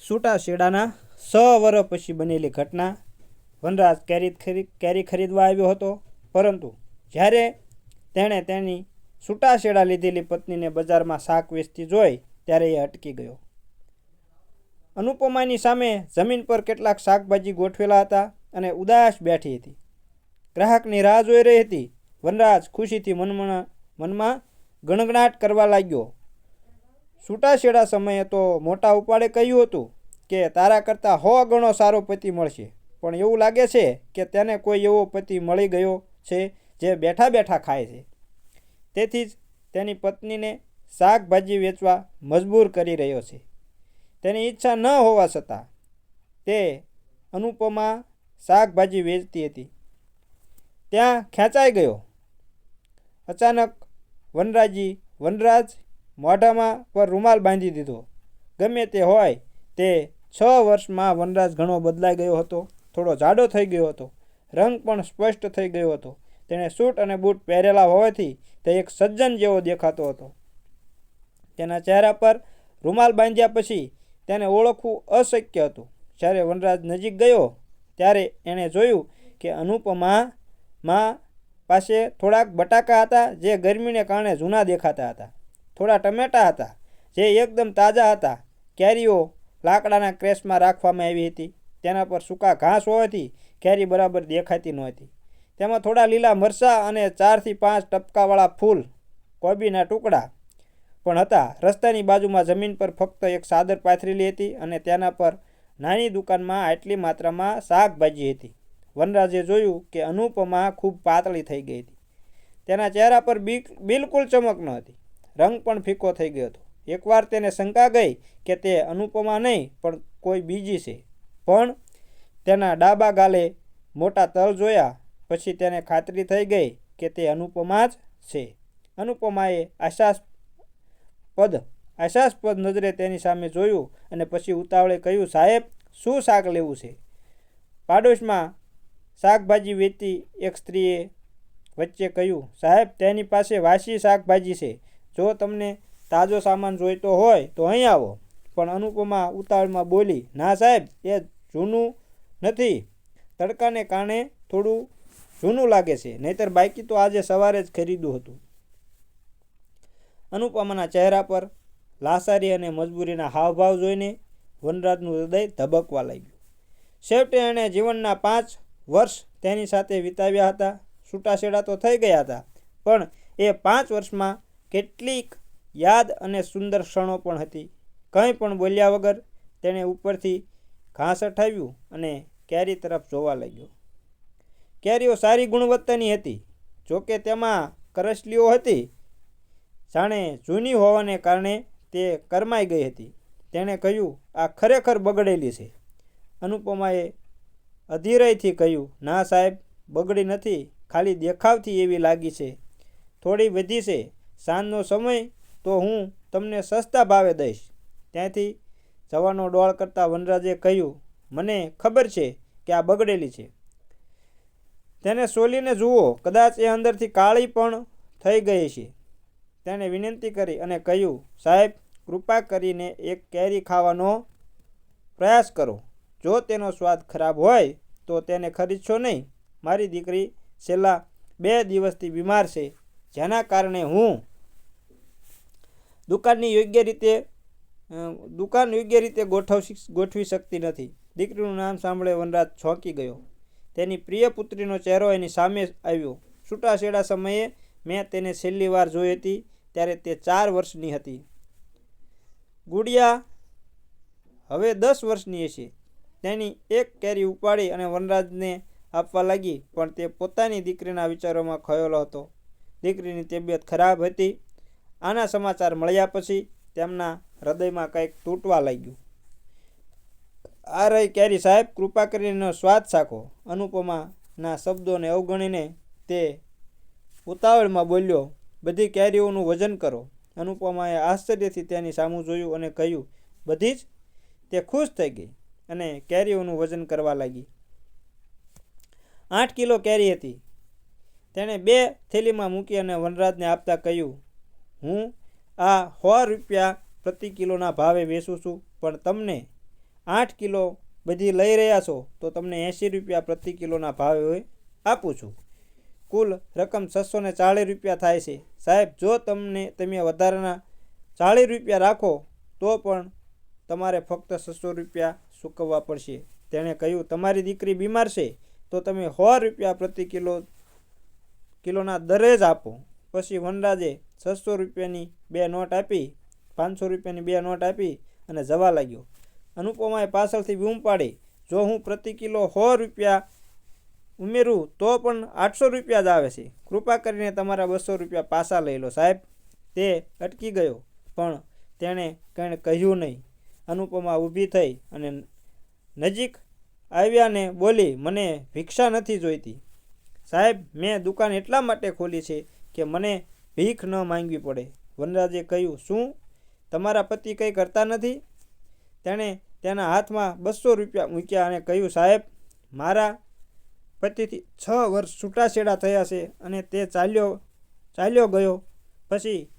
છૂટાછેડાના 6 વર્ષ પછી બનેલી ઘટના. વનરાજ કેરી ખરીદવા આવ્યો હતો, પરંતુ જ્યારે તેણે તેની છૂટાછેડા લીધેલી પત્નીને બજારમાં શાક વેચતી જોઈ ત્યારે એ અટકી ગયો. અનુપમાની સામે જમીન પર કેટલાક શાકભાજી ગોઠવેલા હતા અને ઉદાસ બેઠી હતી. ગ્રાહકની રાહ જોઈ રહી હતી. વનરાજ ખુશીથી મનમાં ગણગણાટ કરવા લાગ્યો. છૂટાછેડા સમયે તો મોટા ઉપાડે કહ્યું હતું કે તારા કરતાં 100 ગણો સારો પતિ મળશે, પણ એવું લાગે છે કે તેને કોઈ એવો પતિ મળી ગયો છે જે બેઠા બેઠા ખાય છે. તેથી જ તેની પત્નીને શાકભાજી વેચવા મજબૂર કરી રહ્યો છે. તેની ઈચ્છા ન હોવા છતાં તે અનુપમા શાકભાજી વેચતી હતી ત્યાં ખેંચાઈ ગયો. અચાનક વનરાજ મોઢામાં પર રૂમાલ બાંધી દીધો. ગમે તે હોય તે 6 વર્ષમાં વનરાજ ઘણો બદલાઈ ગયો હતો. થોડો જાડો થઈ ગયો હતો. રંગ પણ સ્પષ્ટ થઈ ગયો હતો. તેણે સૂટ અને બૂટ પહેરેલા હોવાથી તે એક સજ્જન જેવો દેખાતો હતો. તેના ચહેરા પર રૂમાલ બાંધ્યા પછી તેને ઓળખવું અશક્ય હતું. જ્યારે વનરાજ નજીક ગયો ત્યારે એણે જોયું કે અનુપમા પાસે થોડાક બટાકા હતા જે ગરમીને કારણે જૂના દેખાતા હતા. થોડા ટમેટા હતા જે એકદમ તાજા હતા. કેરીઓ લાકડાના ક્રેશમાં રાખવામાં આવી હતી. તેના પર સૂકા ઘાસ હોવાથી કેરી બરાબર દેખાતી નહોતી. તેમાં થોડા લીલા મરચાં અને 4 થી 5 ટપકાવાળા ફૂલ કોબીના ટુકડા પણ હતા. રસ્તાની બાજુમાં જમીન પર ફક્ત એક ચાદર પાથરેલી હતી અને તેના પર નાની દુકાનમાં આટલી માત્રામાં શાકભાજી હતી. વનરાજે જોયું કે અનુપમા ખૂબ પાતળી થઈ ગઈ હતી. તેના ચહેરા પર બિલકુલ ચમક ન હતી. રંગ પણ ફીકો થઈ ગયો હતો. એકવાર તેને શંકા ગઈ કે તે અનુપમા નહીં પણ કોઈ બીજી છે, પણ તેના ડાબા ગાલે મોટા તલ જોયા પછી તેને ખાતરી થઈ ગઈ કે તે અનુપમા જ છે. અનુપમાએ આશાસ્પદ નજરે તેની સામે જોયું અને પછી ઉતાવળે કહ્યું, સાહેબ, શું શાક લેવું છે? પાડોશમાં શાકભાજી વેચતી એક સ્ત્રીએ વચ્ચે કહ્યું, સાહેબ, તેની પાસે વાસી શાકભાજી છે. જો તમને તાજો સામાન જોઈતો હોય તો અહીં આવો. પણ અનુપમા ઉતાવળમાં બોલી, ના સાહેબ, એ જૂનું નથી. તડકાને કારણે થોડું જૂનું લાગે છે, નહીંતર બાકી તો આજે સવારે જ ખરીદ્યું હતું. અનુપમાના ચહેરા પર લાસારી અને મજબૂરીના હાવભાવ જોઈને વનરાજનું હૃદય ધબકવા લાગ્યું. છેવટે એણે જીવનના 5 વર્ષ તેની સાથે વિતાવ્યા હતા. છૂટાછેડા તો થઈ ગયા હતા, પણ એ 5 વર્ષમાં કેટલીક યાદ અને સુંદર ક્ષણો પણ હતી. કંઈ પણ બોલ્યા વગર તેણે ઉપરથી ઘાસ હટાવ્યું અને કેરી તરફ જોવા લાગ્યો. કેરીઓ સારી ગુણવત્તાની હતી, જોકે તેમાં કરચલીઓ હતી. જાણે જૂની હોવાને કારણે તે કરમાઈ ગઈ હતી. તેણે કહ્યું, આ ખરેખર બગડેલી છે. અનુપમાએ અધીરાઈથી કહ્યું, ના સાહેબ, બગડી નથી, ખાલી દેખાવથી એવી લાગી છે. થોડી વધી છે. સાંજનો સમય તો હું તમને સસ્તા ભાવે દઈશ. ત્યાંથી જવાનો ડોળ કરતા વનરાજે કહ્યું, મને ખબર છે કે આ બગડેલી છે. તેને સોલીને જુઓ, કદાચ એ અંદરથી કાળી પણ થઈ ગઈ છે. તેણે વિનંતી કરી અને કહ્યું, સાહેબ, કૃપા કરીને એક કેરી ખાવાનો પ્રયાસ કરો. જો તેનો સ્વાદ ખરાબ હોય તો તેને ખરીદશો નહીં. મારી દીકરી છેલ્લા 2 દિવસથી બીમાર છે, જેના કારણે હું દુકાન યોગ્ય રીતે ગોઠવી શકતી નથી. દીકરીનું નામ સાંભળે વનરાજ ચોંકી ગયો. તેની પ્રિય પુત્રીનો ચહેરો એની સામે આવ્યો. છૂટાછેડા સમયે મેં તેને છેલ્લી વાર જોઈ હતી ત્યારે તે 4 વર્ષની હતી. ગુડિયા હવે 10 વર્ષની હશે. તેની એક કેરી ઉપાડી અને વનરાજને આપવા લાગી, પણ તે પોતાની દીકરીના વિચારોમાં ખોયેલો હતો. દીકરીની તબિયત ખરાબ હતી. આના સમાચાર મળ્યા પછી તેમના હૃદયમાં કંઈક તૂટવા લાગ્યું. આ રહી કેરી સાહેબ, કૃપા કરીને સ્વાદ ચાખો. અનુપમાના શબ્દોને અવગણીને તે ઉતાવળમાં બોલ્યો, બધી કેરીઓનું વજન કરો. અનુપમાએ આશ્ચર્યથી તેની સામું જોયું અને કહ્યું, બધી જ? તે ખુશ થઈ ગઈ અને કેરીઓનું વજન કરવા લાગી. 8 કિલો કેરી હતી. તેણે 2 થેલીમાં મૂકી અને વનરાજને આપતા કહ્યું, હું આ 100 રૂપિયા પ્રતિ કિલોના ભાવે વેચું છું, પણ તમને 8 કિલો બધી લઈ રહ્યા છો તો તમને 80 રૂપિયા પ્રતિ કિલોના ભાવે આપું છું. કુલ રકમ 640 રૂપિયા થાય છે. સાહેબ, જો તમે વધારાના 40 રૂપિયા રાખો તો પણ તમારે ફક્ત 600 રૂપિયા ચૂકવવા પડશે. તેણે કહ્યું, તમારી દીકરી બીમાર છે તો તમે 100 રૂપિયા પ્રતિ કિલોના દરે જ આપો. પછી વનરાજે 600 રૂપિયાની 2 નોટ આપી, 500 રૂપિયાની 2 નોટ આપી અને જવા લાગ્યો. અનુપમાએ પાછળથી બૂમ પાડી, જો હું પ્રતિ કિલો 100 રૂપિયા ઉમેરું તો પણ 800 રૂપિયા જ આવે છે. કૃપા કરીને તમારા 200 રૂપિયા પાછા લઈ લો. સાહેબ, તે અટકી ગયો પણ તેણે કંઈ કહ્યું નહીં. અનુપમા ઊભી થઈ અને નજીક આવ્યાને બોલી, મને ભિક્ષા નથી જોઈતી. સાહેબ, મેં દુકાન એટલા માટે ખોલી છે કે મને ભીખ ન માંગવી પડે. વનરાજે કહ્યું, શું તમારા પતિ કંઈ કરતા નથી? તેણે તેના હાથમાં 200 રૂપિયા મૂક્યા અને કહ્યું, સાહેબ, મારા પતિથી 6 વર્ષ છૂટાછેડા થયા છે અને તે ચાલ્યો ગયો પછી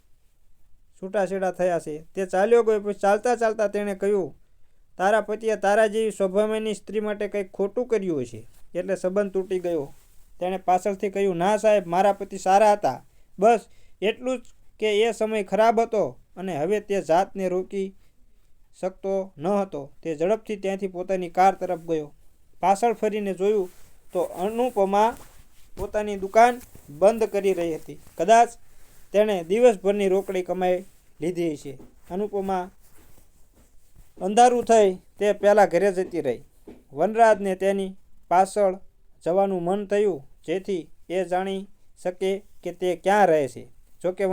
ચાલતા ચાલતા તેણે કહ્યું, તારા પતિએ તારા જેવી સ્વભાવની સ્ત્રી માટે કંઈક ખોટું કર્યું હશે એટલે સંબંધ તૂટી ગયો. તેણે પાછળથી કહ્યું, ના સાહેબ, મારા પતિ સારા હતા. બસ એટલું જ કે એ સમય ખરાબ હતો અને હવે તે જાતને રોકી શકતો ન હતો. તે ઝડપથી ત્યાંથી પોતાની કાર તરફ ગયો. પાછળ ફરીને જોયું તો અનુપમા પોતાની દુકાન બંધ કરી રહી હતી. કદાચ તેણે દિવસભરની રોકડી કમાઈ લીધી છે. અનુપમા અંધારું થઈ તે પહેલાં ઘરે જતી રહી. વનરાજને તેની પાછળ જવાનું મન થયું જેથી એ જાણી શકે કે તે ક્યાં રહે છે. જોકે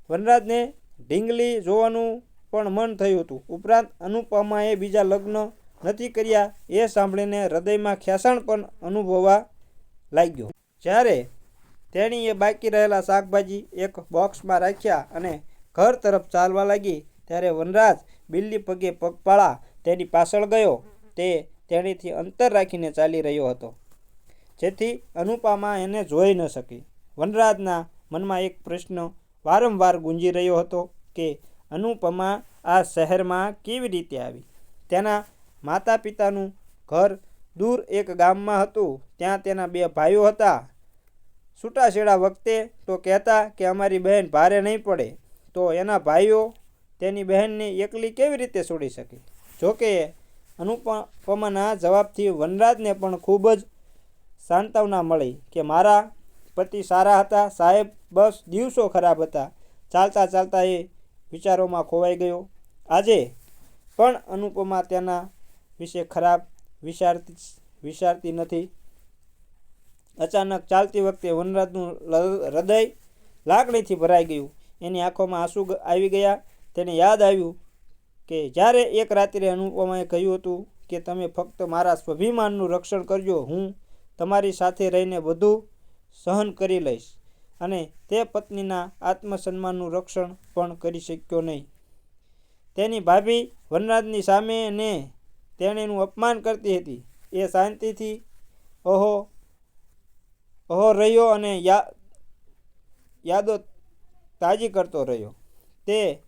વનરાજને ઢીંગલી જોવાનું પણ મન થયું હતું. ઉપરાંત અનુપમાએ બીજા લગ્ન નથી કર્યા એ સાંભળીને હૃદયમાં ખેંચાણ પણ અનુભવવા લાગ્યો. જ્યારે તેણીએ બાકી રહેલા શાકભાજી એક બોક્સમાં રાખ્યા અને ઘર તરફ ચાલવા લાગી ત્યારે વનરાજ બિલ્લી પગે પગપાળા તેની પાછળ ગયો. તે તેણીથી અંતર રાખીને ચાલી રહ્યો હતો જેથી અનુપમા એને જોઈ ન શકી. વનરાજના મનમાં એક પ્રશ્ન વારંવાર ગુંજી રહ્યો હતો કે અનુપમા આ શહેરમાં કેવી રીતે આવી. તેના માતા પિતાનું ઘર દૂર એક ગામમાં હતું. ત્યાં તેના 2 ભાઈઓ હતા. છૂટાછેડા વખતે તો કહેતા કે અમારી બહેન ભારે નહીં પડે, તો એના ભાઈઓ તેની બહેનને એકલી કેવી રીતે છોડી શકે. જોકે અનુપમાના જવાબથી વનરાજને પણ ખૂબ જ સાંત્વના મળી કે મારા પતિ સારા હતા. સાહેબ, બસ દિવસો ખરાબ હતા. ચાલતા ચાલતા એ વિચારોમાં ખોવાઈ ગયો. આજે પણ અનુપમા તેના વિશે ખરાબ વિચારતી નથી. અચાનક ચાલતી વખતે વનરાજનું હૃદય લાગણીથી ભરાઈ ગયું. એની આંખોમાં આંસુ આવી ગયા. તેને યાદ આવ્યું કે જ્યારે એક રાત્રે અનુપમાએ કહ્યું હતું કે તમે ફક્ત મારા સ્વાભિમાનનું રક્ષણ કરજો, હું તમારી સાથે રહીને બધું સહન કરી લઈશ. અને તે પત્નીના આત્મસન્માનનું રક્ષણ પણ કરી શક્યો નહીં. તેની ભાભી વનરાજની સામે ને તેણીનું અપમાન કરતી હતી. એ શાંતિથી ઓહો રહ્યો અને યાદો તાજી કરતો રહ્યો. તે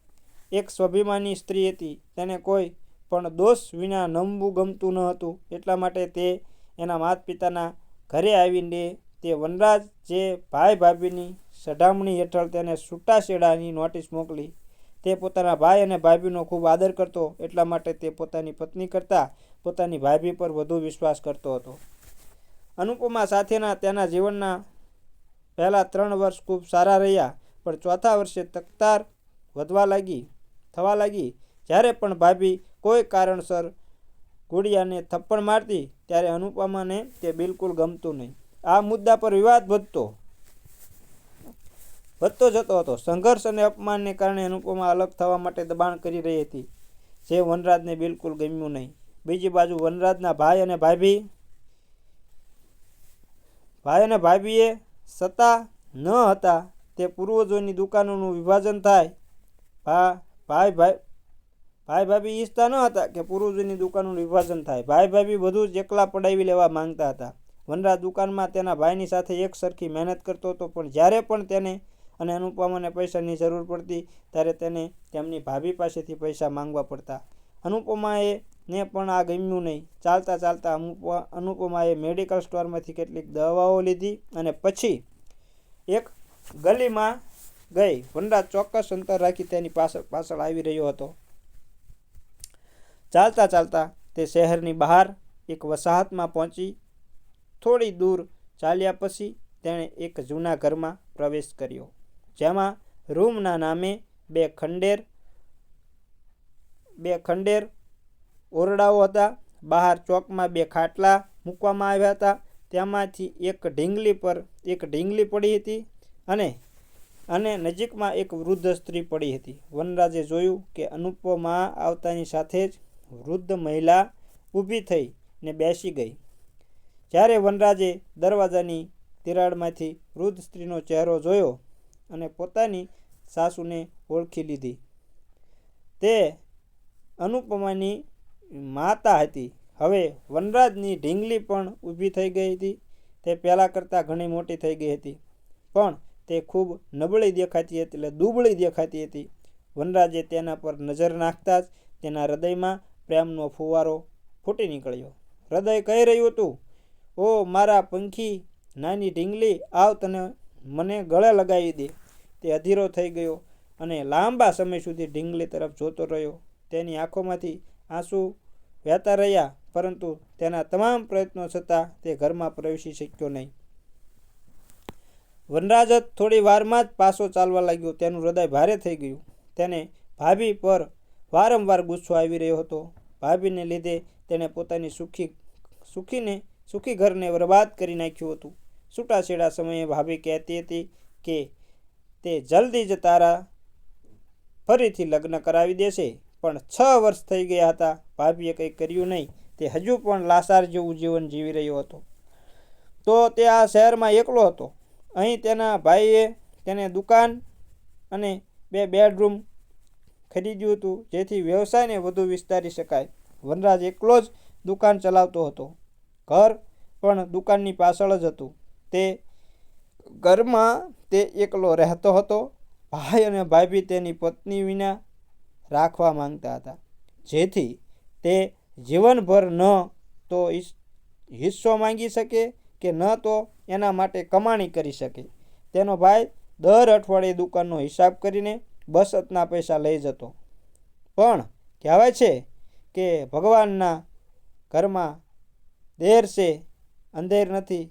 એક સ્વાભિમાની સ્ત્રી હતી. તેને કોઈ પણ દોષ વિના નમવું ગમતું ન હતું. એટલા માટે તે એના માતા પિતાના ઘરે આવીને તે વનરાજ જે ભાઈ ભાભીની સઢામણી હેઠળ તેને છૂટાછેડાની નોટિસ મોકલી. તે પોતાના ભાઈ અને ભાભીનો ખૂબ આદર કરતો. એટલા માટે તે પોતાની પત્ની કરતાં પોતાની ભાભી પર વધુ વિશ્વાસ કરતો હતો. અનુપમા સાથેના તેના જીવનના પહેલા 3 વર્ષ ખૂબ સારા રહ્યા, પણ ચોથા વર્ષે તકરાર થવા લાગી. જ્યારે પણ ભાભી કોઈ કારણસર ગુડિયાને થપ્પડ મારતી ત્યારે અનુપમાને તે બિલકુલ ગમતું નહીં. આ મુદ્દા પર વિવાદ વધતો જતો હતો. સંઘર્ષ અને અપમાનને કારણે અનુપમા અલગ થવા માટે દબાણ કરી રહી હતી, જે વનરાજને બિલકુલ ગમ્યું નહીં. બીજી બાજુ વનરાજના ભાઈ અને ભાભીએ સત્તા ન હતા તે પૂર્વજોની દુકાનોનું વિભાજન થાય. ભાઈ ભાભી ઈચ્છતા ન હતા કે પૂર્વજોની દુકાનોનું વિભાજન થાય. ભાઈ ભાભી બધું જ એકલા પડાવી લેવા માંગતા હતા. વનરાજ દુકાનમાં તેના ભાઈની સાથે એક સરખી મહેનત કરતો હતો, પણ જ્યારે પણ તેને અને અનુપમાને પૈસાની જરૂર પડતી ત્યારે તેને તેમની ભાભી પાસેથી પૈસા માંગવા પડતા. અનુપમાએ ને પણ આ ગમ્યું નહીં. ચાલતા ચાલતા અનુપમાએ મેડિકલ સ્ટોરમાંથી કેટલીક દવાઓ લીધી અને પછી એક ગલીમાં ગઈ. વનરાજ ચોક્કસ અંતર રાખી તેની પાછળ આવી રહ્યો હતો. ચાલતા ચાલતા તે શહેરની બહાર એક વસાહતમાં પહોંચી. થોડી દૂર ચાલ્યા પછી તેણે એક જૂના ઘરમાં પ્રવેશ કર્યો, જેમાં રૂમના નામે બે ખંડેર ઓરડાઓ હતા. બહાર ચોકમાં બે ખાટલા મૂકવામાં આવ્યા હતા. તેમાંથી એક ઢીંગલી પડી હતી અને નજીકમાં એક વૃદ્ધ સ્ત્રી પડી હતી. વનરાજે જોયું કે અનુપમા આવતાની સાથે જ વૃદ્ધ મહિલા ઊભી થઈ ને બેસી ગઈ. જ્યારે વનરાજે દરવાજાની તિરાડમાંથી વૃદ્ધ સ્ત્રીનો ચહેરો જોયો અને પોતાની સાસુને ઓળખી લીધી. તે અનુપમાની માતા હતી. હવે વનરાજની ઢીંગલી પણ ઊભી થઈ ગઈ હતી. તે પહેલાં કરતાં ઘણી મોટી થઈ ગઈ હતી, પણ તે ખૂબ નબળી દેખાતી હતી, એટલે દુબળી દેખાતી હતી. વનરાજે તેના પર નજર નાખતા જ તેના હૃદયમાં પ્રેમનો ફુવારો ફૂટી નીકળ્યો. હૃદય કહી રહ્યું હતું, ઓ મારા પંખી નાની ઢીંગલી, આવ તને મને ગળે લગાવી દે. તે અધીરો થઈ ગયો અને લાંબા સમય સુધી ઢીંગલી તરફ જોતો રહ્યો. તેની આંખોમાંથી આંસુ વહેતા રહ્યા, પરંતુ તેના તમામ પ્રયત્નો છતાં તે ઘરમાં પ્રવેશી શક્યો નહીં. વનરાજ થોડી વારમાં જ પાછો ચાલવા લાગ્યો. તેનું હૃદય ભારે થઈ ગયું. તેને ભાભી પર વારંવાર ગુસ્સો આવી રહ્યો હતો. ભાભીને લીધે તેણે પોતાની સુખી ઘરને બરબાદ કરી નાખ્યું હતું. છૂટાછેડા સમયે ભાભી કહેતી હતી કે તે જલ્દી જ તારા ફરીથી લગ્ન કરાવી દેશે, પણ 6 વર્ષ થઈ ગયા હતા. ભાભીએ કંઈ કર્યું નહીં. તે હજુ પણ લાચાર જેવું જીવન જીવી રહ્યો હતો. તો તે આ શહેરમાં એકલો હતો. અહીં તેના ભાઈએ તેને દુકાન અને 2 બેડરૂમ ખરીદ્યું હતું, જેથી વ્યવસાયને વધુ વિસ્તારી શકાય. વનરાજ એકલો જ દુકાન ચલાવતો હતો. ઘર પણ દુકાનની પાછળ જ હતું. તે ઘરમાં તે એકલો રહેતો હતો. ભાઈ અને ભાભી તેની પત્ની વિના રાખવા માંગતા હતા, જેથી તે જીવનભર ન તો હિસ્સો માંગી શકે કે ન તો એના માટે કમાણી કરી શકે. તેનો ભાઈ દર અઠવાડિયે દુકાનનો હિસાબ કરીને બચતના પૈસા લઈ જતો. પણ કહેવાય છે કે ભગવાનના ઘરમાં દેર છે, અંધેર નથી.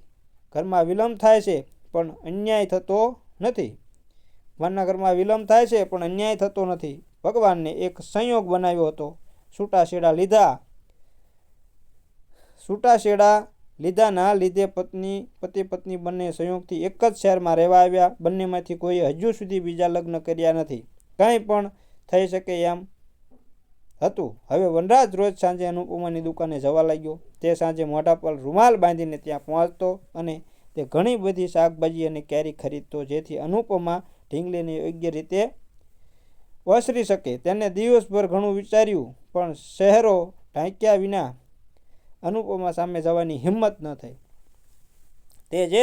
ઘરમાં વિલંબ થાય છે પણ અન્યાય થતો નથી. ભગવાનના ઘરમાં વિલંબ થાય છે પણ અન્યાય થતો નથી. ભગવાનને એક સંયોગ બનાવ્યો હતો. છૂટાછેડા લીધાના લીધે પતિ પત્ની બંને સંયોગથી એક જ શહેરમાં રહેવા આવ્યા. બંનેમાંથી કોઈએ હજુ સુધી બીજા લગ્ન કર્યા નથી. કંઈ પણ થઈ શકે એમ હતું. હવે વનરાજ રોજ સાંજે અનુપમાની દુકાને જવા લાગ્યો. તે સાંજે મોઢા પર રૂમાલ બાંધીને ત્યાં પહોંચતો અને તે ઘણી બધી શાકભાજી અને કેરી ખરીદતો, જેથી અનુપમા ઢીંગલીને યોગ્ય રીતે ઓસરી શકે. તેને દિવસભર ઘણું વિચાર્યું, પણ શહેરો ઢાંક્યા વિના અનુપમા સામે જવાની હિંમત ન થઈ. તે જે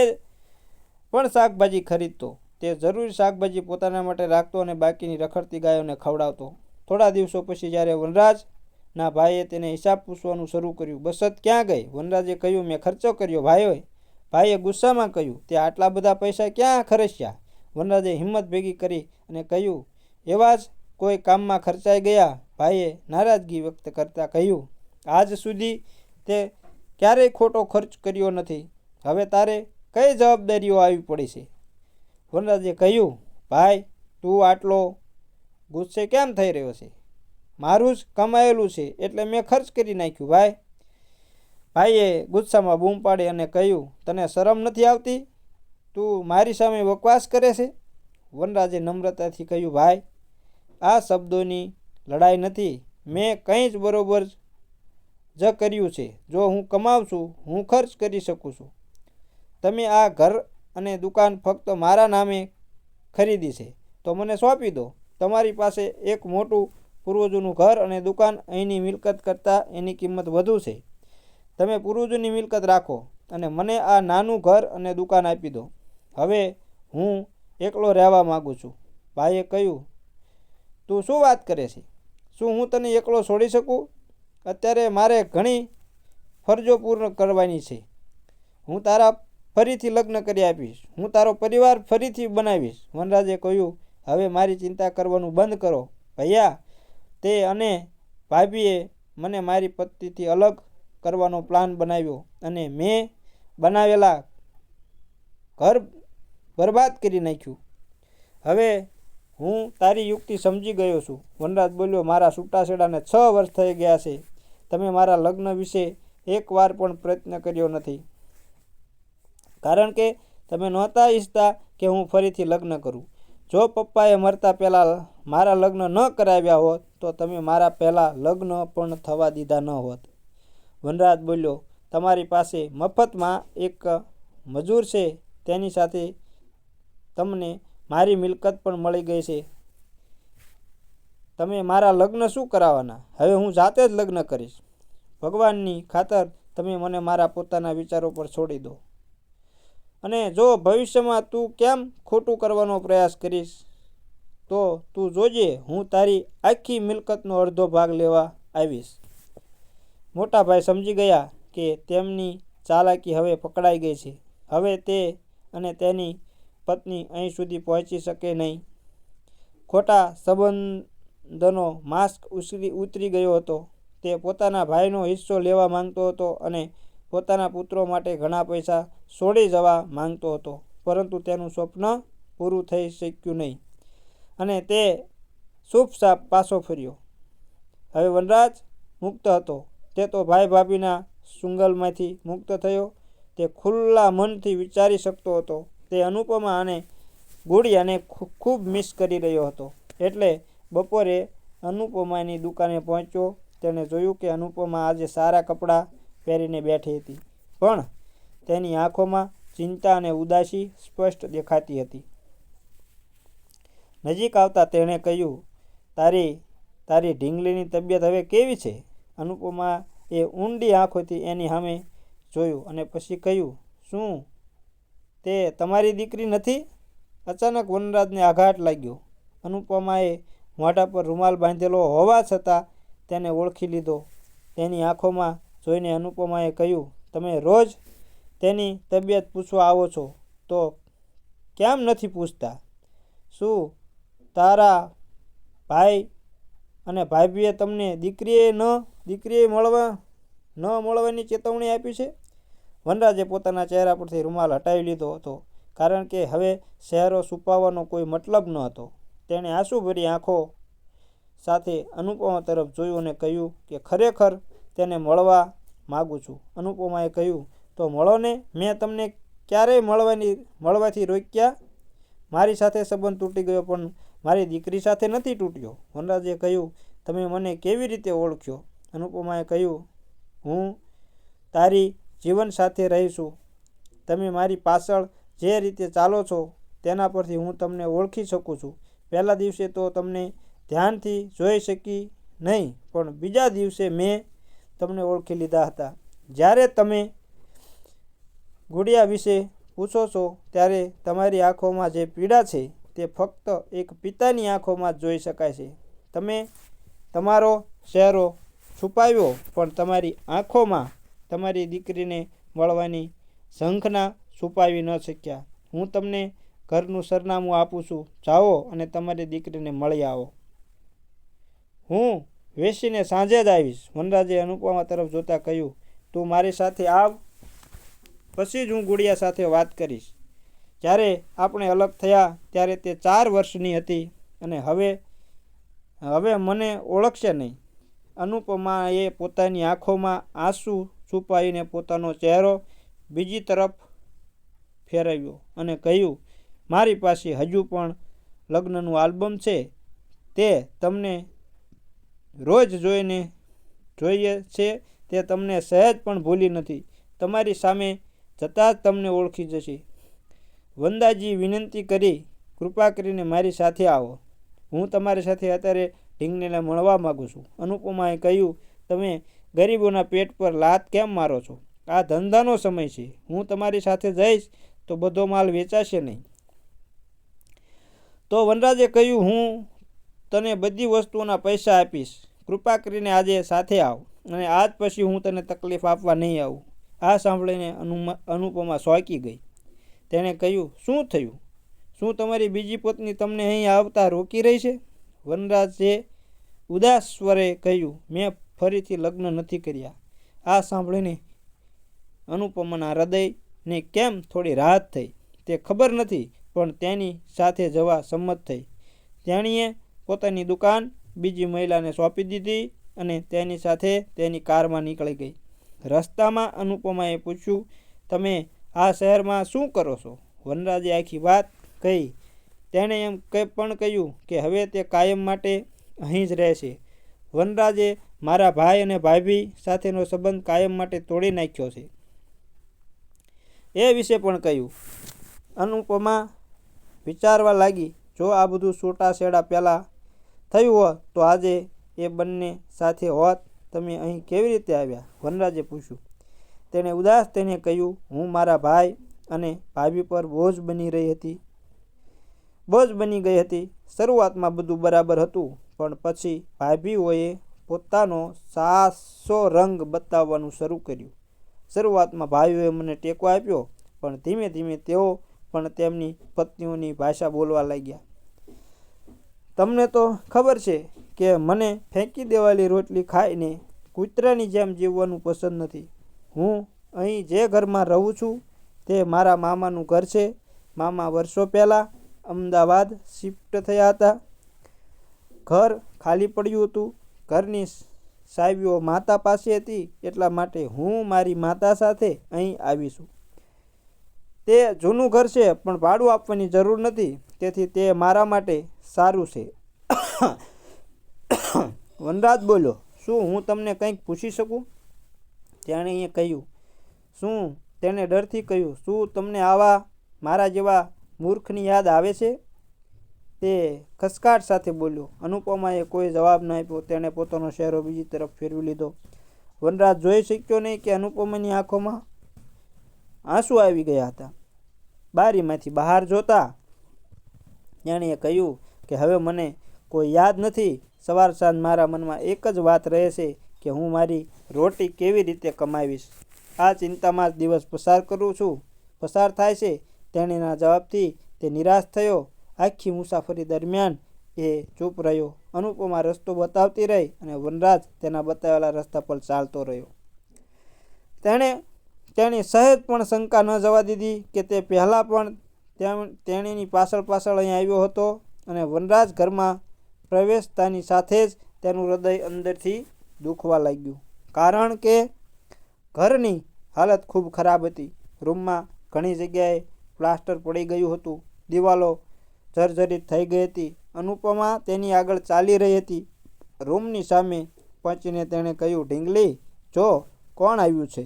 પણ શાકભાજી ખરીદતો તે જરૂરી શાકભાજી પોતાના માટે રાખતો અને બાકીની રખડતી ગાયોને ખવડાવતો. થોડા દિવસો પછી જ્યારે વનરાજના ભાઈએ તેને હિસાબ પૂછવાનું શરૂ કર્યું, બચત ક્યાં ગઈ? વનરાજે કહ્યું, મેં ખર્ચો કર્યો ભાઈએ ગુસ્સામાં કહ્યું, તે આટલા બધા પૈસા ક્યાં ખર્ચ્યા? વનરાજે હિંમત ભેગી કરી અને કહ્યું, એવા જ કોઈ કામમાં ખર્ચાઈ ગયા. ભાઈએ નારાજગી વ્યક્ત કરતા કહ્યું, આજ સુધી તે ક્યારેય ખોટો ખર્ચ કર્યો નથી. હવે તારે કઈ જવાબદારીઓ આવી પડી છે? વનરાજે કહ્યું, ભાઈ તું આટલો ગુસ્સે કેમ થઈ રહ્યો છે? મારું જ કમાયેલું છે એટલે મેં ખર્ચ કરી નાખ્યું. ભાઈએ ગુસ્સામાં બૂમ પાડી અને કહ્યું, તને શરમ નથી આવતી? તું મારી સામે વકવાસ કરે છે? વનરાજે નમ્રતાથી કહ્યું, ભાઈ આ શબ્દોની લડાઈ નથી. મેં કંઈ જ બરોબર જ કર્યું છે. જો હું કમાઉં છું, હું ખર્ચ કરી શકું છું. તમે આ ઘર અને દુકાન ફક્ત મારા નામે ખરીદી છે તો મને સોંપી દો. તમારી પાસે એક મોટું પૂર્વજોનું ઘર અને દુકાન, અહીંની મિલકત કરતાં એની કિંમત વધુ છે. તમે પૂર્વજોની મિલકત રાખો અને મને આ નાનું ઘર અને દુકાન આપી દો. હવે હું એકલો રહેવા માગું છું. ભાઈએ કહ્યું, તું શું વાત કરે છે? શું હું તને એકલો છોડી શકું? અત્યારે મારે ઘણી ફરજો પૂર્ણ કરવાની છે. હું તારા ફરીથી લગ્ન કરી આપીશ. હું તારો પરિવાર ફરીથી બનાવીશ. વનરાજે કહ્યું, હવે મારી ચિંતા કરવાનું બંધ કરો ભૈયા. તે અને ભાભીએ મને મારી પત્નીથી અલગ કરવાનો પ્લાન બનાવ્યો અને મેં બનાવેલા ઘર બરબાદ કરી નાખ્યું. હવે હું તારી યુક્તિ સમજી ગયો છું. વનરાજ બોલ્યો, મારા છૂટાછેડાને 6 વર્ષ થઈ ગયા છે. તમે મારા લગ્ન વિશે એકવાર પણ પ્રયત્ન કર્યો નથી, કારણ કે તમે નહોતા ઈચ્છતા કે હું ફરીથી લગ્ન કરું. જો પપ્પાએ મરતા પહેલાં મારા લગ્ન ન કરાવ્યા હોત તો તમે મારા પહેલાં લગ્ન પણ થવા દીધા ન હોત. વનરાજ બોલ્યો, તમારી પાસે મફતમાં એક મજૂર છે, તેની સાથે તમને મારી મિલકત પણ મળી ગઈ છે. તમે મારા લગ્ન શું કરાવવાના? હવે હું જાતે જ લગ્ન કરીશ. ભગવાનની ખાતર તમે મને મારા પોતાના વિચારો પર છોડી દો. અને જો ભવિષ્યમાં તું કેમ ખોટું કરવાનો પ્રયાસ કરીશ તો તું જોજે, હું તારી આખી મિલકતનો અડધો ભાગ લેવા આવીશ. મોટા ભાઈ સમજી ગયા કે તેમની ચાલાકી હવે પકડાઈ ગઈ છે. હવે તે અને તેની પત્ની અહીં સુધી પહોંચી શકે નહીં. ખોટા સંબંધનો માસ્ક ઉતરી ગયો હતો. તે પોતાના ભાઈનો હિસ્સો લેવા માંગતો હતો અને પોતાના પુત્રો માટે ઘણા પૈસા છોડી જવા માંગતો હતો, પરંતુ તેનું સ્વપ્ન પૂરું થઈ શક્યું નહીં અને તે ચૂપચાપ પાછો ફર્યો. હવે વનરાજ મુક્ત હતો. તે તો ભાઈ ભાભીના ચુંગલમાંથી મુક્ત થયો. તે ખુલ્લા મનથી વિચારી શકતો હતો. તે અનુપમા અને ગુડિયાને ખૂબ મિસ કરી રહ્યો હતો. એટલે બપોરે અનુપમાની દુકાને પહોંચ્યો. તેણે જોયું કે અનુપમા આજે સારા કપડાં પહેરીને બેઠી હતી, પણ તેની આંખોમાં ચિંતા અને ઉદાસી સ્પષ્ટ દેખાતી હતી. નજીક આવતા તેણે કહ્યું, તારી ઢીંગલીની તબિયત હવે કેવી છે? અનુપમાએ ઊંડી આંખોથી એની સામે જોયું અને પછી કહ્યું, શું તે તમારી દીકરી નથી? અચાનક વનરાજને આઘાત લાગ્યો. અનુપમાએ મોઢા પર રૂમાલ બાંધેલો હોવા છતાં તેને ઓળખી લીધો. તેની આંખોમાં જોઈને અનુપમાએ કહ્યું, તમે રોજ તેની તબિયત પૂછવા આવો છો તો કેમ નથી પૂછતા? શું તારા ભાઈ અને ભાભીએ તમને દીકરીએ મળવાની ચેતવણી આપી છે? વનરાજે પોતાના ચહેરા પરથી રૂમાલ હટાવી લીધો હતો, કારણ કે હવે ચહેરો છુપાવવાનો કોઈ મતલબ ન હતો. તેણે આંસુભરી આંખો સાથે અનુપમા તરફ જોયું અને કહ્યું કે ખરેખર તેને મળવા માગું છું. અનુપમાએ કહ્યું, તો મળો ને. મેં તમને ક્યારેય મળવાથી રોક્યા? મારી સાથે સંબંધ તૂટી ગયો, પણ મારી દીકરી સાથે નથી તૂટ્યો. વનરાજે કહ્યું, તમે મને કેવી રીતે ઓળખ્યો? અનુપમાએ કહ્યું, હું તારી જીવન સાથે રહીશું. તમે મારી પાછળ જે રીતે ચાલો છો તેના પરથી હું તમને ઓળખી શકું છું. પહેલા દિવસે તો તમને ધ્યાનથી જોઈ શકી નહીં, પણ બીજા દિવસે મેં તમને ઓળખી લીધા હતા. જ્યારે તમે ગુડિયા વિશે પૂછો છો ત્યારે તમારી આંખોમાં જે પીડા છે તે ફક્ત એક પિતાની આંખોમાં જ જોઈ શકાય છે. તમે તમારો ચહેરો છુપાવ્યો, પણ તમારી આંખોમાં તમારી દીકરીને મળવાની ઝંખના છુપાવી ન શક્યા. હું તમને ઘરનું સરનામું આપું છું. જાઓ અને તમારી દીકરીને મળી આવો. હું વેચીને સાંજે જ આવીશ. વનરાજે અનુપમા તરફ જોતા કહ્યું, તું મારી સાથે આવ, પછી જ હું ગુડિયા સાથે વાત કરીશ. જ્યારે આપણે અલગ થયા ત્યારે તે 4 વર્ષની હતી અને હવે મને ઓળખશે નહીં. અનુપમાએ પોતાની આંખોમાં આંસુ છુપાવીને પોતાનો ચહેરો બીજી તરફ ફેરવ્યો અને કહ્યું, મારી પાસે હજુ પણ લગ્નનું આલ્બમ છે. તે તમને રોજ જોઈએ છે. તે તમને સહેજ પણ ભૂલી નથી. તમારી સામે જતાં જ તમને ઓળખી જશે. વનદાજી વિનંતી કરી, કૃપા કરીને મારી સાથે આવો. હું તમારી સાથે અત્યારે ઢીંગલીને મળવા માગું છું. અનુપમાએ કહ્યું, તમે ગરીબોના પેટ પર લાત કેમ મારો છો? આ ધંધાનો સમય છે. હું તમારી સાથે જઈશ તો બધો માલ વેચાશે નહીં. તો વનરાજે કહ્યું, હું તને બધી વસ્તુઓના પૈસા આપીશ. કૃપા કરીને આજે સાથે આવ. અને આજ પછી હું તને તકલીફ આપવા નહીં આવું. આ સાંભળીને અનુપમા ચોંકી ગઈ. તેણે કહ્યું, શું થયું? શું તમારી બીજી પત્ની તમને અહીં આવતા રોકી રહી છે? વનરાજે ઉદાસ સ્વરે કહ્યું, મેં ફરીથી લગ્ન નથી કર્યા. આ સાંભળીને અનુપમાના હૃદયને કેમ થોડી રાહત થઈ તે ખબર નથી, પણ તેની સાથે જવા સંમત થઈ. તેણીએ પોતાની દુકાન બીજી મહિલાને સોંપી દીધી અને તેની સાથે તેની કારમાં નીકળી ગઈ. રસ્તામાં અનુપમાએ પૂછ્યું, તમે આ શહેરમાં શું કરો છો? વનરાજે આખી વાત કહી. તેણે એમ પણ કહ્યું કે હવે તે કાયમ માટે અહીં જ રહેશે. વનરાજે મારા ભાઈ અને ભાભી સાથેનો સંબંધ કાયમ માટે તોડી નાખ્યો છે એ વિશે પણ કહ્યું. અનુપમા વિચારવા લાગી, જો આ બધું છૂટાછેડા પહેલાં થયું હોત તો આજે એ બંને સાથે હોત. તમે અહીં કેવી રીતે આવ્યા? વનરાજે પૂછ્યું. તેણે ઉદાસ થઈને કહ્યું, હું મારા ભાઈ અને ભાભી પર બોજ બની ગઈ હતી. શરૂઆતમાં બધું બરાબર હતું, પણ પછી ભાભીઓએ પોતાનો સાસો રંગ બતાવવાનું શરૂ કર્યું. શરૂઆતમાં ભાઈઓએ મને ટેકો આપ્યો, પણ ધીમે ધીમે તેઓ પણ તેમની પત્નીઓની ભાષા બોલવા લાગ્યા. તમને તો ખબર છે કે મને ફેંકી દેવાલી રોટલી ખાઈને કૂતરાની જેમ જીવવાનું પસંદ નથી. હું અહીં જે ઘરમાં રહું છું તે મારા મામાનું ઘર છે. મામા વર્ષો પહેલાં અમદાવાદ શિફ્ટ થયા હતા. ઘર ખાલી પડ્યું હતું. ઘરની ચાવીઓ માતા પાસે હતી, એટલા માટે હું મારી માતા સાથે અહીં આવી છું. તે જૂનું ઘર છે, પણ ભાડું આપવાની જરૂર નથી, તેથી તે મારા માટે સારું છે. વનરાજ બોલ્યો, શું હું તમને કંઈક પૂછી શકું? તેણીએ કહ્યું. તેણે ડરથી કહ્યું, શું તમને આવા મારા જેવા મૂર્ખની યાદ આવે છે? તે ખસકાટ સાથે બોલ્યો. અનુપમાએ કોઈ જવાબ ન આપ્યો. તેણે પોતાનો ચહેરો બીજી તરફ ફેરવી લીધો. વનરાજ જોઈ શક્યો નહીં કે અનુપમાની આંખોમાં આંસુ આવી ગયા હતા. બારીમાંથી બહાર જોતા તેણીએ કહ્યું કે હવે મને કોઈ યાદ નથી. સવાર સાંજ મારા મનમાં એક જ વાત રહે છે કે હું મારી રોટી કેવી રીતે કમાવીશ. આ ચિંતામાં જ દિવસ પસાર થાય છે. તેણીના જવાબથી તે નિરાશ થયો. આખી મુસાફરી દરમિયાન એ ચૂપ રહ્યો. અનુપમા રસ્તો બતાવતી રહી અને વનરાજ તેના બતાવેલા રસ્તા પર ચાલતો રહ્યો. તેણે સહેજ પણ શંકા ન જવા દીધી કે તે પહેલાં પણ તેણીની પાછળ અહીં આવ્યો હતો. અને વનરાજ ઘરમાં પ્રવેશતાની સાથે જ તેનું હૃદય અંદરથી દુખવા લાગ્યું, કારણ કે ઘરની હાલત ખૂબ ખરાબ હતી. રૂમમાં ઘણી જગ્યાએ પ્લાસ્ટર પડી ગયું હતું. દિવાલો જર્જરિત થઈ ગઈ હતી. અનુપમા તેની આગળ ચાલી રહી હતી. રૂમની સામે પહોંચીને તેણે કહ્યું, ઢીંગલી, જો કોણ આવ્યું છે.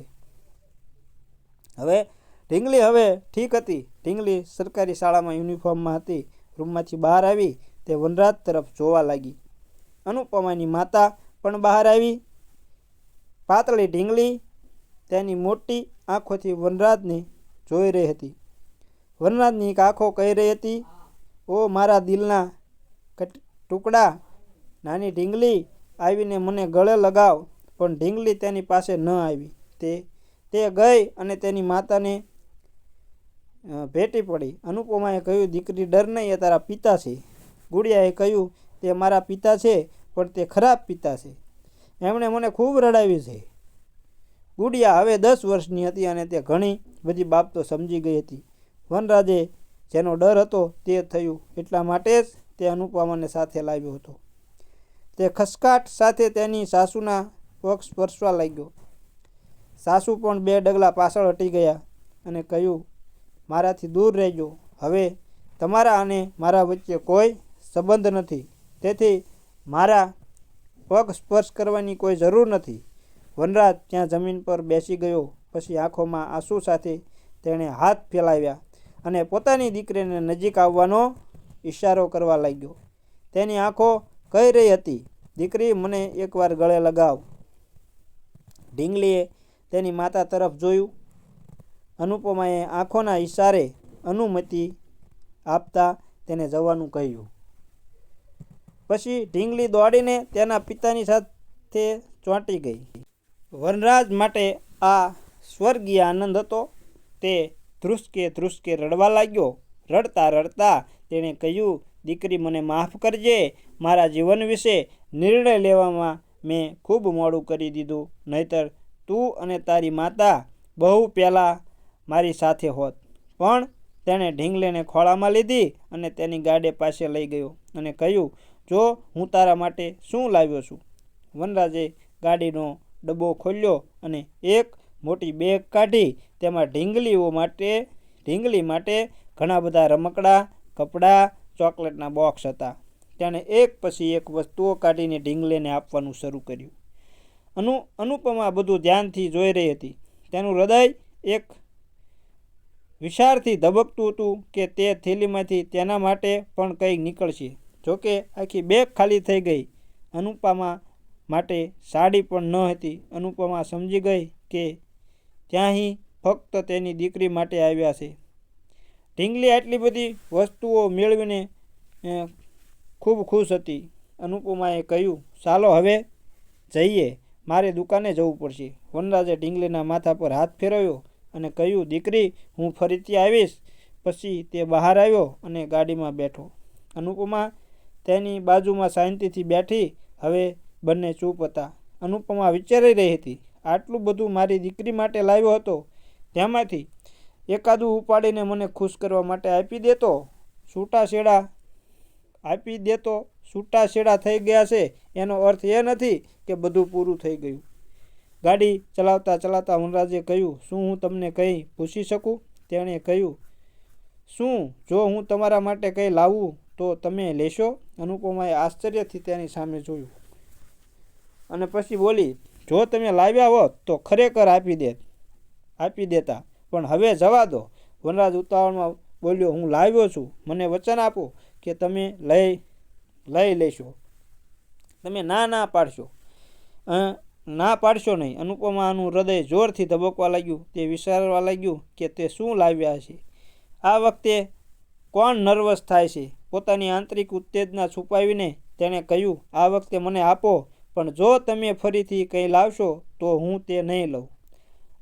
ઢીંગલી હવે ઠીક હતી. ઢીંગલી સરકારી શાળામાં યુનિફોર્મમાં હતી. રૂમમાંથી બહાર આવી તે વનરાજ તરફ જોવા લાગી. અનુપમાની માતા પણ બહાર આવી. પાતળી ઢીંગલી તેની મોટી આંખોથી વનરાજને જોઈ રહી હતી. વનરાજની આંખો કહી રહી હતી, ઓ મારા દિલના ટુકડા, નાની ઢીંગલી, આવીને મને ગળે લગાવ. પણ ઢીંગલી તેની પાસે ન આવી. તે ગઈ અને તેની માતાને ભેટી પડી. અનુપમાએ કહ્યું, દીકરી ડર નહીં, એ તારા પિતા છે. ગુડિયાએ કહ્યું, તે મારા પિતા છે, પણ તે ખરાબ પિતા છે. એમણે મને ખૂબ રડાવી છે. ગુડિયા હવે 10 વર્ષની હતી અને તે ઘણી બધી બાબતો સમજી ગઈ હતી. વનરાજે જેનો ડર હતો તે થયું, એટલા માટે જ તે અનુપમાને સાથે લાવ્યો હતો. તે ખસકાટ સાથે તેની સાસુના પગ સ્પર્શવા લાગ્યો. સાસુ પણ 2 ડગલા પાછળ હટી ગયા અને કહ્યું, મારાથી દૂર રહેજો. હવે તમારા અને મારા વચ્ચે કોઈ સંબંધ નથી, તેથી મારા પગ સ્પર્શ કરવાની કોઈ જરૂર નથી. વનરાજ ત્યાં જમીન પર બેસી ગયો. પછી આંખોમાં આંસુ સાથે તેણે હાથ ફેલાવ્યા અને પોતાની દીકરીને નજીક આવવાનો ઇશારો કરવા લાગ્યો. તેની આંખો કહી રહી હતી, દીકરી, મને એકવાર ગળે લગાવ. ઢીંગલીએ તેની માતા તરફ જોયું. અનુપમાએ આંખોના ઇશારે અનુમતિ આપતા તેને જવાનું કહ્યું. પછી ઢીંગલી દોડીને તેના પિતાની સાથે ચોંટી ગઈ. વનરાજ માટે આ સ્વર્ગીય આનંદ હતો. તે ધ્રુસકે રડવા લાગ્યો. રડતા રડતા તેણે કહ્યું, દીકરી, મને માફ કરજે. મારા જીવન વિશે નિર્ણય લેવામાં મેં ખૂબ મોડું કરી દીધું, નહીતર તું અને તારી માતા બહુ પહેલાં મારી સાથે હોત. પણ તેણે ઢીંગલીને ખોળામાં લીધી અને તેની ગાડે પાસે લઈ ગયો અને કહ્યું, જો હું તારા માટે શું લાવ્યો છું. વનરાજે ગાડીનો ડબ્બો ખોલ્યો અને એક મોટી બેગ કાઢી. તેમાં ઢીંગલી માટે ઘણા બધા રમકડાં, કપડાં, ચોકલેટના બોક્સ હતા. તેણે એક પછી એક વસ્તુઓ કાઢીને ઢીંગલીને આપવાનું શરૂ કર્યું. અનુપમા બધું ધ્યાનથી જોઈ રહી હતી. તેનું હૃદય એક વિચારથી ધબકતું હતું કે તે થેલીમાંથી તેના માટે પણ કંઈક નીકળશે. જોકે આખી બેગ ખાલી થઈ ગઈ. અનુપમા માટે સાડી પણ ન હતી. અનુપમા સમજી ગઈ કે ત્યાંથી ફક્ત તેની દીકરી માટે આવ્યા છે. ઢીંગલી આટલી બધી વસ્તુઓ મેળવીને ખૂબ ખુશ હતી. અનુપમાએ કહ્યું, ચાલો હવે જઈએ, મારે દુકાને જવું પડશે. વનરાજે ઢીંગલીના માથા પર હાથ ફેરવ્યો અને કહ્યું, દીકરી, હું ફરીથી આવીશ. પછી તે બહાર આવ્યો અને ગાડીમાં બેઠો. અનુપમા તેની બાજુમાં શાંતિથી બેઠી. હવે બંને ચૂપ હતા. અનુપમા વિચારી રહી હતી, આટલું બધું મારી દીકરી માટે લાવ્યો હતો, તેમાંથી એકાદું ઉપાડીને મને ખુશ કરવા માટે આપી દેતો. છૂટાછેડા થઈ ગયા છે એનો અર્થ એ નથી કે બધું પૂરું થઈ ગયું. ગાડી ચલાવતા વનરાજે કહ્યું, શું હું તમને કંઈ પૂછી શકું? તેણે કહ્યું, શું જો હું તમારા માટે કંઈ લાવું તો તમે લેશો? અનુપમાએ આશ્ચર્યથી તેની સામે જોયું અને પછી બોલી, જો તમે લાવ્યા હોત તો ખરેખર આપી દેતા, પણ હવે જવા દો. વનરાજ ઉતાવળમાં બોલ્યો, હું લાવ્યો છું. મને વચન આપો કે તમે લઈ લેશો. તમે ના પાડશો નહીં. અનુપમાનું હૃદય જોરથી ધબકવા લાગ્યું. તે વિચારવા લાગ્યું કે તે શું લાવ્યા છે. આ વખતે કોણ નર્વસ થાય છે. પોતાની આંતરિક ઉત્તેજના છુપાવીને તેણે કહ્યું, આ વખતે મને આપો, પણ જો તમે ફરીથી કંઈ લાવશો તો હું તે નહીં લઉં.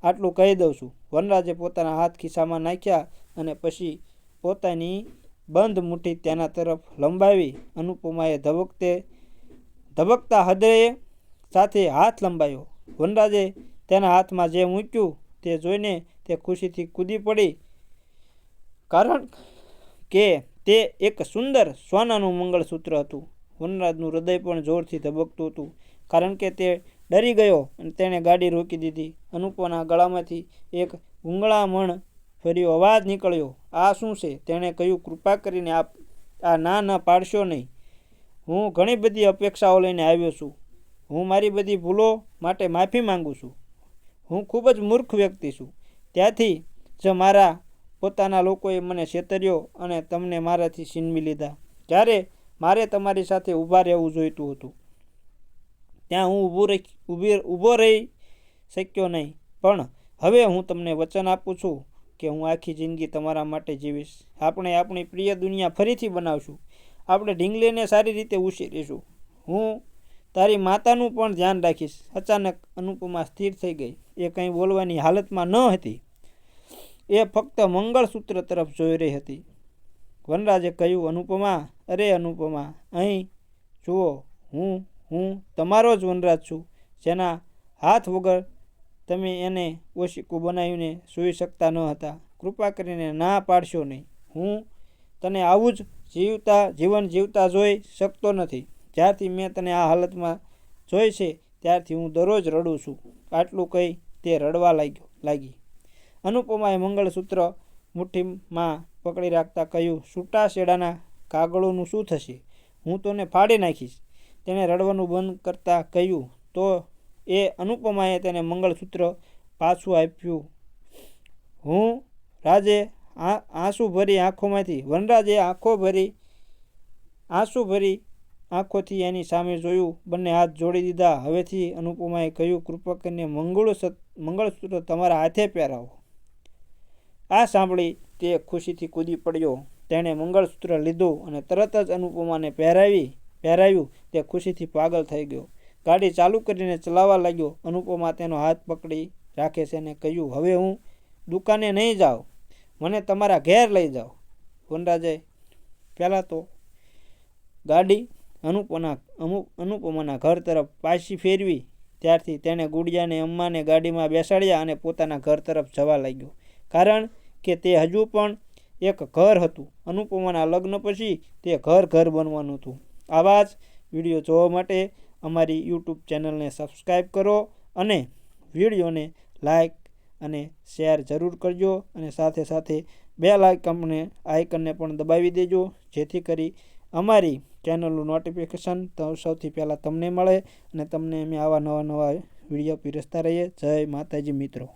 આટલું કહી દઉં છું. વનરાજે પોતાના હાથ ખિસ્સામાં નાખ્યા અને પછી પોતાની બંધ મુઠ્ઠી તેના તરફ લંબાવી. અનુપમાએ ધબકતા હૃદય સાથે હાથ લંબાવ્યો. વનરાજે તેના હાથમાં જે મૂક્યું તે જોઈને તે ખુશીથી કૂદી પડી, કારણ કે તે એક સુંદર સોનાનું મંગળસૂત્ર હતું. વનરાજનું હૃદય પણ જોરથી ધબકતું હતું, કારણ કે તે ડરી ગયો અને તેણે ગાડી રોકી દીધી. અનુપમાના ગળામાંથી એક ગૂંગળામણ ભર્યો અવાજ નીકળ્યો. આ શું છે? તેણે કહ્યું, કૃપા કરીને આ ના પાડશો નહીં. હું ઘણી બધી અપેક્ષાઓ લઈને આવ્યો છું. હું મારી બધી ભૂલો માટે માફી માંગુ છું. હું ખૂબ જ મૂર્ખ વ્યક્તિ છું. ત્યાંથી જ મારા પોતાના લોકોએ મને છેતર્યો અને તમને મારાથી છીનવી લીધા. જ્યારે મારે તમારી સાથે ઊભા રહેવું જોઈતું હતું, ત્યાં હું ઊભો રહી શક્યો નહીં. પણ હવે હું તમને વચન આપું છું કે હું આખી જિંદગી તમારા માટે જીવીશ. આપણે આપણી પ્રિય દુનિયા ફરીથી બનાવશું. આપણે ઢીંગલીને સારી રીતે ઉછેરીશું. હું તારી માતાનું પણ ધ્યાન રાખીશ. અચાનક અનુપમા સ્થિર થઈ ગઈ. એ કંઈ બોલવાની હાલતમાં ન હતી. એ ફક્ત મંગળસૂત્ર તરફ જોઈ રહી હતી. વનરાજે કહ્યું, અનુપમા, અરે અનુપમા, અહીં જુઓ. હું તમારો જ વનરાજ છું, જેના હાથ વગર તમે એને ઓશીકું બનાવીને સૂઈ શકતા ન હતા. કૃપા કરીને ના પાડશો નહીં. હું તને આવું જ જીવન જીવતા જોઈ શકતો નથી. જ્યારથી મેં તને આ હાલતમાં જોઈ છે ત્યારથી હું દરરોજ રડું છું. આટલું કહી તે રડવા લાગી. અનુપમાએ મંગળસૂત્ર મુઠ્ઠીમાં પકડી રાખતા કહ્યું, છૂટાછેડાના કાગળોનું શું થશે? હું તને ફાડી નાખીશ. તેણે રડવાનું બંધ કરતાં કહ્યું. તો અનુપમાએ તેને મંગળસૂત્ર પાછું આપ્યું. વનરાજે આંસુ ભરી આંખોથી એની સામે જોયું. બંને હાથ જોડી દીધા. હવેથી અનુપમાએ કહ્યું, કૃપા કરીને મંગળસૂત્ર તમારા હાથે પહેરાવો. આ સાંભળી તે ખુશીથી કૂદી પડ્યો. તેણે મંગળસૂત્ર લીધું અને તરત જ અનુપમાને પહેરાવ્યું. તે ખુશીથી પાગલ થઈ ગયો. ગાડી ચાલુ કરીને ચલાવવા લાગ્યો. અનુપમા તેનો હાથ પકડી રાખે છે અને કહ્યું, હવે હું દુકાને નહીં જાઉં, મને તમારા ઘેર લઈ જાઓ. વનરાજે પહેલાં તો ગાડી અનુપમાના ઘર તરફ પાછી ફેરવી. ત્યારથી તેણે ગુડિયાને અમ્માને ગાડીમાં બેસાડ્યા અને પોતાના ઘર તરફ જવા લાગ્યો, કારણ કે તે હજુ પણ એક ઘર હતું. અનુપમાના લગ્ન પછી તે ઘર બનવાનું હતું. આવા જ વિડીયો જોવા માટે અમારી યુટ્યુબ ચેનલને સબસ્ક્રાઈબ કરો અને વિડીયોને લાઈક અને શેર જરૂર કરજો અને સાથે સાથે બેલ આઇકનને પણ દબાવી દેજો, જેથી કરી અમારી ચેનલનું નોટિફિકેશન સૌથી પહેલાં તમને મળે અને તમને અમે આવા નવા વિડીયો પીરસતા રહીએ. જય માતાજી મિત્રો.